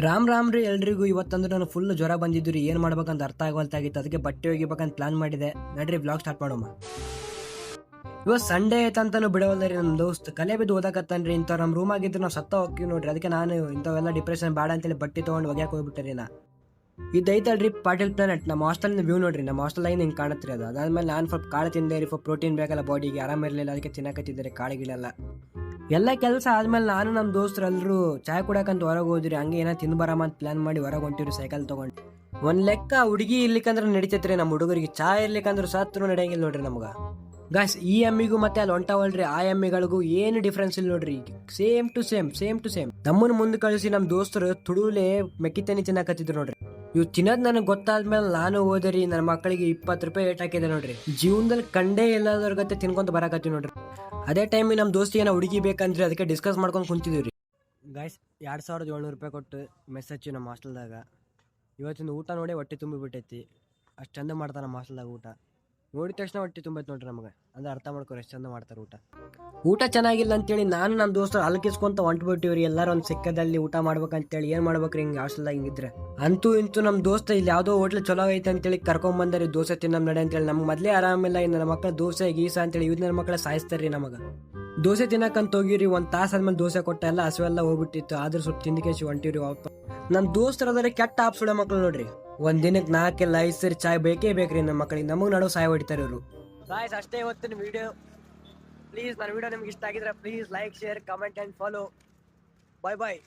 ರಾಮ್ ರಾಮ್ ರೀ ಎಲ್ರಿಗೂ. ಇವತ್ತಂದ್ರೆ ನಾನು ಫುಲ್ ಜ್ವರ ಬಂದಿದ್ದು ರೀ. ಏನು ಮಾಡ್ಬೇಕಂತ ಅರ್ಥ ಆಗವಲ್ತಾಗಿತ್ತು. ಅದಕ್ಕೆ ಬಟ್ಟೆ ಒಗಿಬೇಕಂತ ಪ್ಲಾನ್ ಮಾಡಿದೆ. ನಡ್ರಿ ಬ್ಲಾಗ್ ಸ್ಟಾರ್ಟ್ ಮಾಡೋಣ. ಇವತ್ತು ಸಂಡೇ ಐತಂತಾನು ಬಿಡವಲ್ಲ ರೀ. ನಮ್ಮ ದೋಸ್ತ್ ಕಲೆ ಬಿದ್ದು ಓದಾಕತ್ತಾನ್ರಿ. ಇಂಥವ್ರು ನಮ್ಮ ರೂಮ್ ಆಗಿದ್ರು ನಾವು ಸತ್ತ ಹೋಗ್ತೀವಿ ನೋಡ್ರಿ. ಅದಕ್ಕೆ ನಾನು ಇಂಥವೆಲ್ಲ ಡಿಪ್ರೆಷನ್ ಬೇಡ ಅಂತೇಳಿ ಬಟ್ಟೆ ತೊಗೊಂಡು ಒಗ್ಯಾಕೆ ಹೋಗ್ಬಿಟ್ಟೆ ರೀ. ಇದೈತಲ್ರಿ ಪಾಟೀಲ್ ಪ್ಲಾನೆಟ್. ನಮ್ಮ ಹಾಸ್ಟೆಲ್ ವ್ಯೂ ನೋಡ್ರಿ. ನಮ್ಮ ಹಾಸ್ಟೆಲ್ ಲೈನ್ ಹಿಂಗೆ ಕಾಣತ್ರಿ. ಅದು ಅದಾದ್ಮೇಲೆ ನಾನು ಸ್ವಲ್ಪ ಕಾಳು ತಿಂದೆ ರೀ. ಸ್ವಲ್ಪ ಪ್ರೋಟೀನ್ ಬೇಕಲ್ಲ ಬಾಡಿಗೆ, ಆರಾಮಿರಲಿಲ್ಲ. ಅದಕ್ಕೆ ತಿನ್ನಕತ್ತಿದ್ದಾರೆ ಕಾಳುಗಿಳೆಲ್ಲ. ಎಲ್ಲ ಕೆಲಸ ಆದ್ಮೇಲೆ ನಾನು ನಮ್ಮ ದೋಸ್ತರು ಎಲ್ಲರೂ ಚಾಯ್ ಕುಡಕಂತ ಹೊರಗೆ ಹೋದ್ರಿ. ಹಂಗೆ ಏನೋ ತಿನ್ಬರಮ್ಮ ಅಂತ ಪ್ಲಾನ್ ಮಾಡಿ ಹೊರಗೆ ಹೊಂಟಿವ್ರಿ ಸೈಕಲ್ ತೊಗೊಂಡು. ಒಂದು ಲೆಕ್ಕ ಹುಡುಗಿ ಇರ್ಲಿಕ್ಕಂದ್ರೆ ನಡಿತೈತ್ರಿ. ನಮ್ಮ ಹುಡುಗರಿಗೆ ಚಾಯ್ ಇರ್ಲಿಕ್ಕಂದ್ರೆ ಸತ್ರು ನಡೆಯಂಗಿಲ್ಲ ನೋಡ್ರಿ ನಮ್ಗೆ. ಗಾಯ್ಸ್, ಈ ಎಮ್ಮಿಗೂ ಮತ್ತೆ ಅಲ್ಲಿ ಹೊಂಟವಲ್ರಿ ಆ ಎಮ್ಮಿಗಳಿಗೂ ಏನು ಡಿಫ್ರೆನ್ಸ್ ಇಲ್ಲ ನೋಡ್ರಿ. Same to same. ನಮ್ಮನ್ನು ಮುಂದೆ ಕಳಿಸಿ ನಮ್ಮ ದೋಸ್ತರು ತುಡುಲೆ ಮೆಕ್ಕಿತನಿ ತಿನ್ನಕತ್ತಿದ್ರು ನೋಡ್ರಿ. ಇವು ತಿನ್ನೋದು ನನಗೆ ಗೊತ್ತಾದ್ಮೇಲೆ ನಾನು ಹೋದರಿ ನನ್ನ ಮಕ್ಕಳಿಗೆ 20 ರೂಪಾಯಿ ಏಟ್ ಹಾಕಿದೆ ನೋಡ್ರಿ. ಜೀವನದಲ್ಲಿ ಕಂಡೇ ಇಲ್ಲದವ್ರ ಗತೆ ತಿನ್ಕೊಂತ ಬರಾಕತ್ತೀವಿ ನೋಡ್ರಿ. ಅದೇ ಟೈಮಿಗೆ ನಮ್ಮ ದೋಸ್ತಿಗೆ ಏನೋ ಹುಡುಗಿ ಬೇಕಂದ್ರೆ ಅದಕ್ಕೆ ಡಿಸ್ಕಸ್ ಮಾಡ್ಕೊಂಡು ಕುಂತಿದ್ದೀವಿ ರೀ. ಗಾಯ್ಸ್, 2700 ರೂಪಾಯಿ ಕೊಟ್ಟು ಮೆಸ್ ಹಚ್ಚಿ ನಮ್ಮ ಹಾಸ್ಟೆಲ್ದಾಗ. ಇವತ್ತಿನ ಊಟ ನೋಡಿ ಹೊಟ್ಟೆ ತುಂಬಿಬಿಟ್ಟೈತಿ. ಅಷ್ಟು ಚಂದ ಮಾಡ್ತಾರೆ ನಮ್ಮ ಹಾಸ್ಟೆಲ್ದಾಗ ಊಟ. ನೋಡಿದ ತಕ್ಷಣ ಹೊಟ್ಟೆ ತುಂಬೈತೆ ನೋಡ್ರಿ ನಮಗೆ. ಅಂದ್ರೆ ಅರ್ಥ ಮಾಡ್ಕೊರಿ ಎಷ್ಟು ಚಂದ ಮಾಡ್ತಾರೆ ಊಟ ಚೆನ್ನಾಗಿಲ್ಲ ಅಂತೇಳಿ ನಾನು ನಮ್ಮ ದೋಸ್ತರು ಅಲ್ಕಿಸ್ಕೊಂತ ಹೊಂಟ್ಬಿಟ್ಟಿವ್ರಿ. ಎಲ್ಲರೂ ಒಂದು ಸಿಕ್ಕದಲ್ಲಿ ಊಟ ಮಾಡ್ಬೇಕಂತೇಳಿ ಏನು ಮಾಡ್ಬೇಕ್ರಿ ಹಿಂಗೆ ಹಾಸ್ಟೆಲ್ದಾಗ ಹಿಂಗಿದ್ರೆ. ಅಂತೂ ಇಂತೂ ನಮ್ಮ ದೋಸ್ತ ಇಲ್ಲಿ ಯಾವುದೋ ಹೋಟ್ಲ್ ಚಲೋ ಐತೆ ಅಂತೇಳಿ ಕರ್ಕೊಂಬಂದರಿ. ದೋಸೆ ತಿನ್ನಮ್ ನಡೆ ಅಂತೇಳಿ. ನಮ್ಗೆ ಮೊದಲೇ ಆರಾಮಿಲ್ಲ. ಇನ್ನು ನನ್ನ ಮಕ್ಕಳು ದೋಸೆ ಗೀಸ ಅಂತೇಳಿ ಇವ್ ನನ್ನ ಮಕ್ಕಳು ಸಾಯಿಸ್ತಾರ್ರಿ ನಮಗೆ. ದೋಸೆ ತಿನ್ನಕಂತ ಹೋಗಿರಿ. ಒಂದು ತಾಸು ಆದ್ಮೇಲೆ ದೋಸೆ ಕೊಟ್ಟ ಎಲ್ಲ ಹಸುವೆಲ್ಲ ಹೋಗ್ಬಿಟ್ಟಿತ್ತು. ಆದ್ರೂ ಸ್ವಲ್ಪ ತಿಂದಿಕೇಸಿ ಹೊಂಟಿವ್ರಿ ವಾಪಸ್. ನಮ್ಮ ದೋಸ್ತರು ಅದರ ಕೆಟ್ಟ ಆಪ್ಸುಳ ಮಕ್ಕಳು ನೋಡ್ರಿ. ಒಂದ್ ದಿನಕ್ಕೆ 4 ಸರಿ ಚಾಯ್ ಬೇಕೇ ಬೇಕ್ರಿ ನಮ್ಮ ಮಕ್ಕಳಿಗೆ. ನಮಗೆ ನಡುವೆ ಸಾಯ ಹೊಡಿತಾರೆ ಇವರು. ಗಾಯ್ಸ್, ಅಷ್ಟೇ ಇವತ್ತಿನ ವಿಡಿಯೋ. ಪ್ಲೀಸ್ ನನ್ನ ವಿಡಿಯೋ ನಿಮ್ಗೆ ಇಷ್ಟ ಆಗಿದ್ರೆ please like, share, comment and follow. Bye.